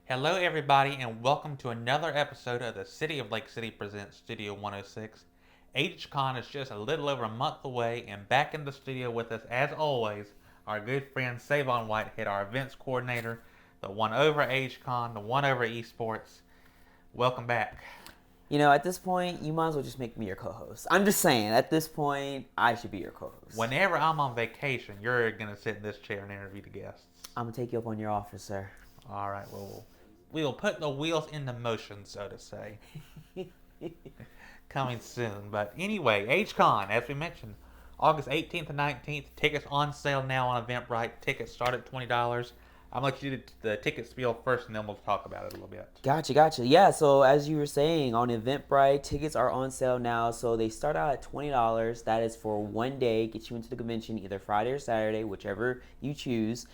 Hello, everybody, and welcome to another episode of the City of Lake City Presents Studio 106. HCon is just a little over a month away, and back in the studio with us, as always, our good friend Savon Whitehead, our events coordinator, the one over HCon, the one over esports. Welcome back. You know, at this point, you might as well just make me your co-host. I'm just saying, at this point, I should be your co-host. Whenever I'm on vacation, you're going to sit in this chair and interview the guests. I'm gonna take you up on your offer, sir. All right, well, we'll put the wheels into motion, so to say. Coming soon. But anyway, HCon, as we mentioned, August 18th and 19th. Tickets on sale now on Eventbrite. Tickets start at $20. I'm going to let you do the ticket spiel first, and then we'll talk about it a little bit. Gotcha. Yeah, so as you were saying, on Eventbrite, tickets are on sale now. So they start out at $20. That is for one day, get you into the convention either Friday or Saturday, whichever you choose.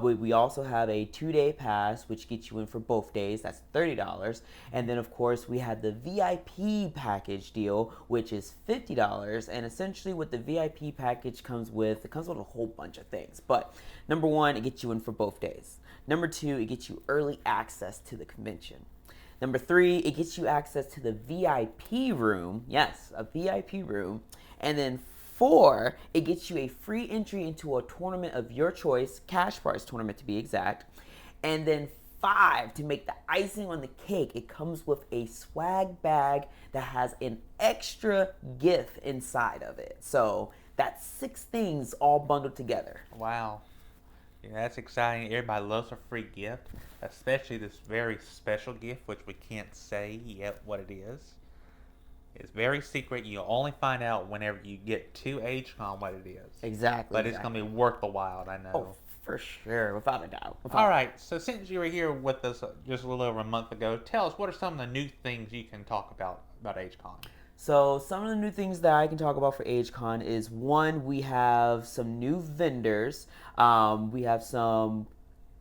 We also have a 2-day pass, which gets you in for both days. That's $30. And then, of course, we have the VIP package deal, which is $50. And essentially what the VIP package comes with, it comes with a whole bunch of things. But number one, it gets you in for both days. Number two, it gets you early access to the convention. Number three, it gets you access to the VIP room. Yes, a VIP room. And then four, it gets you a free entry into a tournament of your choice, cash prize tournament to be exact. And then five, to make the icing on the cake, it comes with a swag bag that has an extra gift inside of it. So that's 6 things all bundled together. Wow. Yeah, that's exciting. Everybody loves a free gift, especially this very special gift, which we can't say yet what it is. It's very secret. You'll only find out whenever you get to HCon what it is. Exactly. But it's going to be worth the while, I know. Oh, for sure, without a doubt. All right, so since you were here with us just a little over a month ago, tell us what are some of the new things you can talk about HCon? So some of the new things that I can talk about for HCon is one, we have some new vendors. We have some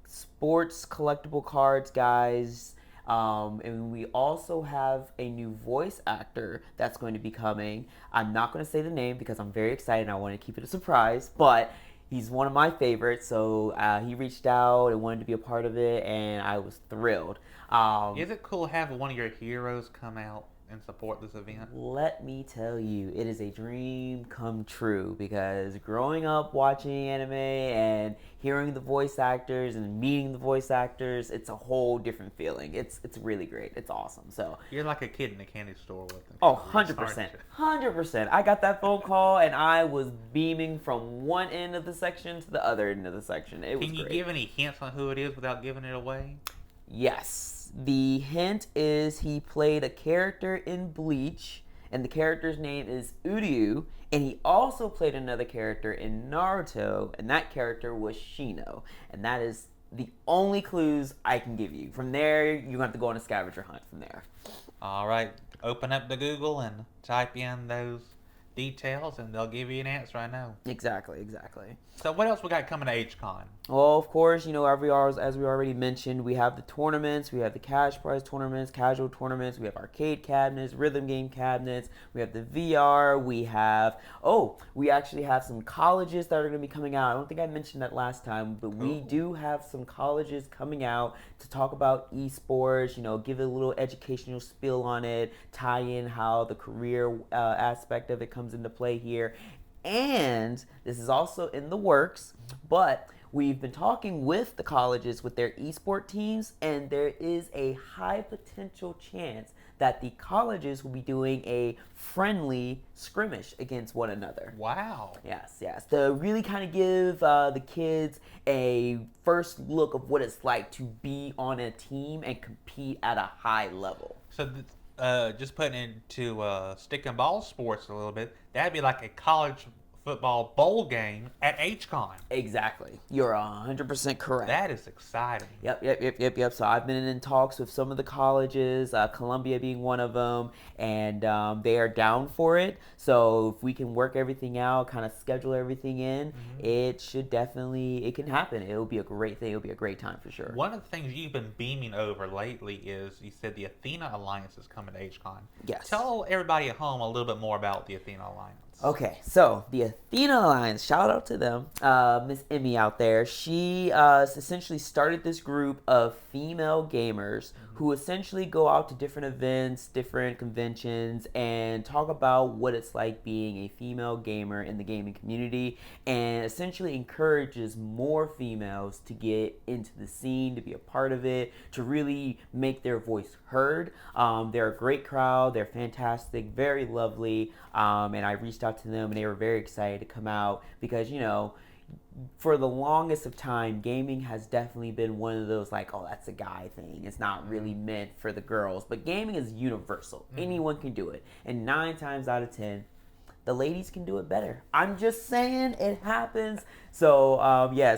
sports collectible cards, guys. And we also have a new voice actor that's going to be coming. I'm not going to say the name because I'm very excited and I want to keep it a surprise, but he's one of my favorites, so he reached out and wanted to be a part of it, and I was thrilled. Is it cool having one of your heroes come out and support this event? Let me tell you, it is a dream come true because growing up watching anime and hearing the voice actors and meeting the voice actors, it's a whole different feeling. It's really great. It's awesome. So you're like a kid in a candy store with them. Oh, 100%. 100%. I got that phone call and I was beaming from one end of the section to the other end of the section. It was Can you great. give any hints on who it is without giving it away? Yes. The hint is he played a character in Bleach, and the character's name is Uryu, and he also played another character in Naruto, and that character was Shino. And that is the only clues I can give you. From there, you're going to have to go on a scavenger hunt from there. All right. Open up the Google and type in those details, and they'll give you an answer, I know. Exactly. So what else we got coming to HCon? Well, of course, you know, as we already mentioned, we have the tournaments, we have the cash prize tournaments, casual tournaments, we have arcade cabinets, rhythm game cabinets, we have the VR, we actually have some colleges that are going to be coming out. I don't think I mentioned that last time, but we do have some colleges coming out to talk about esports, you know, give it a little educational spiel on it, tie in how the career aspect of it comes into play here. And this is also in the works, but we've been talking with the colleges with their esport teams, and there is a high potential chance that the colleges will be doing a friendly scrimmage against one another. Wow. Yes. To really kind of give the kids a first look of what it's like to be on a team and compete at a high level. So just putting into stick and ball sports a little bit, that'd be like a college football bowl game at HCon. Exactly. You're 100% correct. That is exciting. Yep. So I've been in talks with some of the colleges, Columbia being one of them, and they are down for it. So if we can work everything out, kind of schedule everything in, it can happen. It'll be a great thing. It'll be a great time for sure. One of the things you've been beaming over lately is you said the Athena Alliance is coming to HCon. Yes. Tell everybody at home a little bit more about the Athena Alliance. Okay, so the Athena Alliance, shout out to them. Miss Emmy out there, she essentially started this group of female gamers who essentially go out to different events, different conventions, and talk about what it's like being a female gamer in the gaming community, and essentially encourages more females to get into the scene, to be a part of it, to really make their voice heard. They're a great crowd, they're fantastic, very lovely, and I reached out to them and they were very excited to come out because, for the longest of time, gaming has definitely been one of those like, oh, that's a guy thing. It's not really meant for the girls. But gaming is universal. Anyone can do it. And 9 times out of 10, the ladies can do it better. I'm just saying it happens. So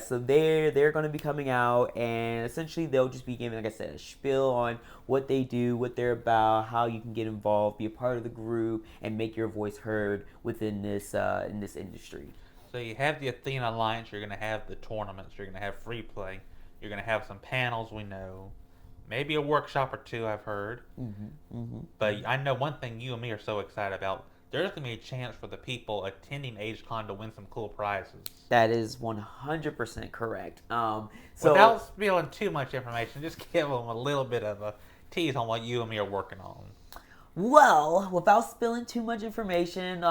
so they're going to be coming out, and essentially they'll just be giving, like I said, a spiel on what they do, what they're about, how you can get involved, be a part of the group, and make your voice heard within this in this industry. So you have the Athena Alliance, you're going to have the tournaments, you're going to have free play, you're going to have some panels, we know. Maybe a workshop or two, I've heard. But I know one thing you and me are so excited about. There's going to be a chance for the people attending AgeCon to win some cool prizes. That is 100% correct. Without spilling too much information, just give them a little bit of a tease on what you and me are working on. Well, without spilling too much information,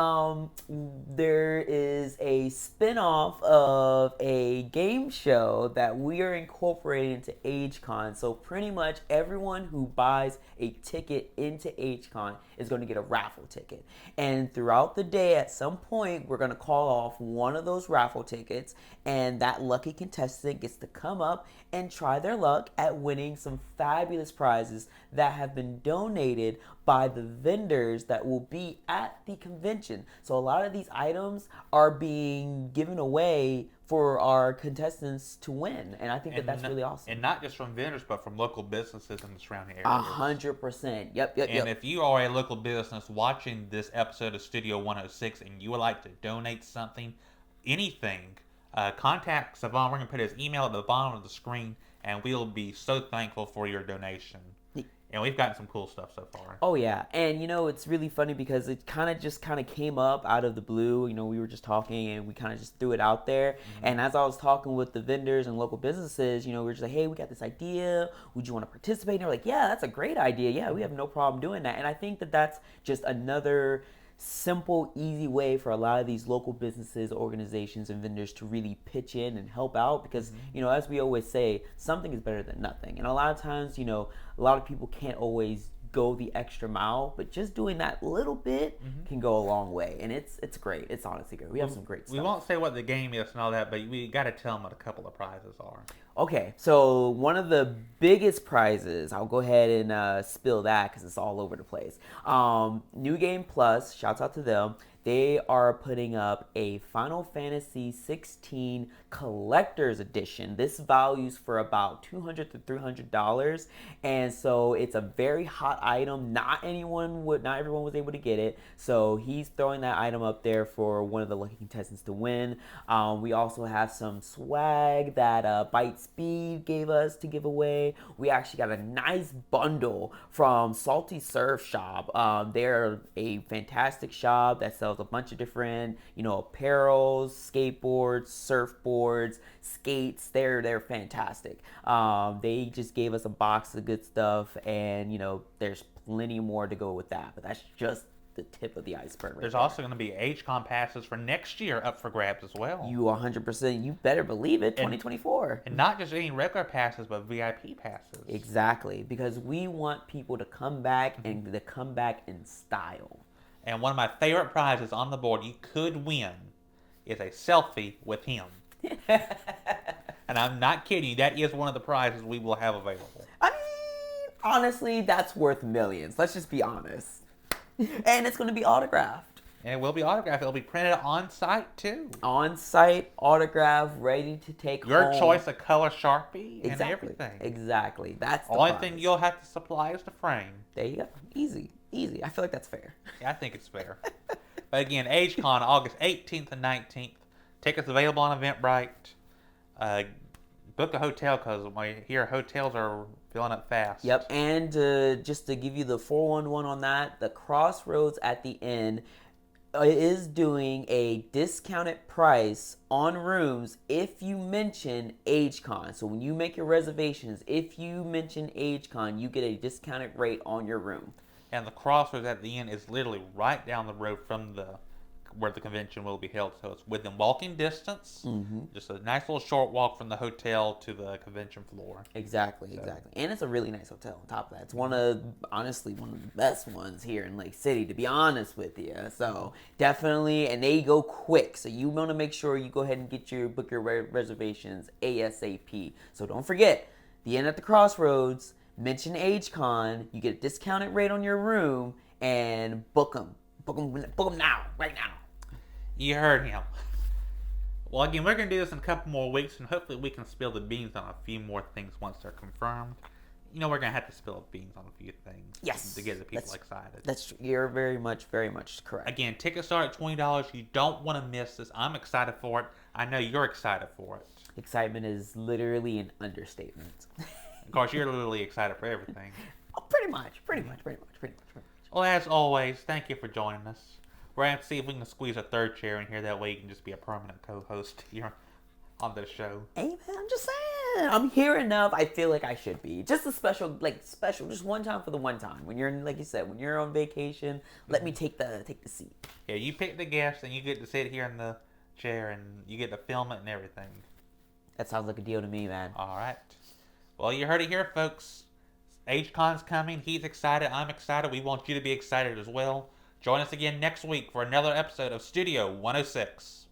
there is a spin-off of a game show that we are incorporating into AgeCon. So pretty much everyone who buys a ticket into AgeCon is going to get a raffle ticket. And throughout the day, at some point, we're going to call off one of those raffle tickets, and that lucky contestant gets to come up and try their luck at winning some fabulous prizes that have been donated by the vendors that will be at the convention. So a lot of these items are being given away for our contestants to win, and I think that's really awesome. And not just from vendors, but from local businesses in the surrounding areas. 100%. Yep. And if you are a local business watching this episode of Studio 106 and you would like to donate something, anything, contact Savon. We're going to put his email at the bottom of the screen, and we'll be so thankful for your donation. And we've gotten some cool stuff so far. Oh, yeah. And, it's really funny because it kind of came up out of the blue. We were just talking and we kind of just threw it out there. And as I was talking with the vendors and local businesses, we were just like, hey, we got this idea. Would you want to participate? And they're like, yeah, that's a great idea. Yeah, we have no problem doing that. And I think that that's just another simple, easy way for a lot of these local businesses, organizations, and vendors to really pitch in and help out because, as we always say, something is better than nothing. And a lot of times, a lot of people can't always go the extra mile, but just doing that little bit can go a long way. And it's great. It's honestly great. We have some great stuff. We won't say what the game is and all that, but we got to tell them what a couple of prizes are. Okay, so one of the biggest prizes, I'll go ahead and spill that because it's all over the place. New Game Plus, shouts out to them. They are putting up a Final Fantasy 16 Collector's Edition. This values for about $200 to $300, and so it's a very hot item. Not everyone was able to get it, so he's throwing that item up there for one of the lucky contestants to win. We also have some swag that Bite Speed gave us to give away. We actually got a nice bundle from Salty Surf Shop. They're a fantastic shop that sells a bunch of different, apparels, skateboards, surfboards, skates. They're fantastic. They just gave us a box of good stuff, and there's plenty more to go with that. But that's just the tip of the iceberg. There's also going to be AgeCon passes for next year up for grabs as well. You 100%. You better believe it. 2024. And not just any regular passes, but VIP passes. Exactly, because we want people to come back and to come back in style. And one of my favorite prizes on the board you could win is a selfie with him. And I'm not kidding you. That is one of the prizes we will have available. I mean, honestly, that's worth millions. Let's just be honest. And it's going to be autographed. And it will be autographed. It'll be printed on site too. On site, autographed, ready to take your home. choice of color Sharpie and everything. Exactly. That's the only thing you'll have to supply is the frame. There you go. Easy. I feel like that's fair. Yeah, I think it's fair. But again, AgeCon, August 18th and 19th. Tickets available on Eventbrite. Book a hotel because I hear hotels are filling up fast. Yep, and just to give you the 411 on that, the Crossroads at the end is doing a discounted price on rooms if you mention AgeCon. So when you make your reservations, if you mention AgeCon, you get a discounted rate on your room. And the Crossroads at the end is literally right down the road from the where the convention will be held. So it's within walking distance. Just a nice little short walk from the hotel to the convention floor. Exactly. And it's a really nice hotel on top of that. It's honestly, one of the best ones here in Lake City, to be honest with you. So definitely, and they go quick. So you want to make sure you go ahead and book your reservations ASAP. So don't forget, the end at the Crossroads, mention AgeCon, you get a discounted rate on your room, and book them. Book them now, right now. You heard him. Well, again, we're going to do this in a couple more weeks, and hopefully we can spill the beans on a few more things once they're confirmed. You know, we're going to have to spill the beans on a few things. Yes. To get the people excited. You're very much correct. Again, tickets start at $20. You don't want to miss this. I'm excited for it. I know you're excited for it. Excitement is literally an understatement. Of course, you're literally excited for everything. Oh, pretty much. Well, as always, thank you for joining us. We're going to see if we can squeeze a third chair in here. That way you can just be a permanent co-host here on the show. Hey, man, I'm just saying. I'm here enough. I feel like I should be. Just a special, just one time for the one time. When you're, like you said, when you're on vacation, let me take the seat. Yeah, you pick the guest, and you get to sit here in the chair, and you get to film it and everything. That sounds like a deal to me, man. All right. Well, you heard it here, folks. AgeCon's coming. He's excited. I'm excited. We want you to be excited as well. Join us again next week for another episode of Studio 106.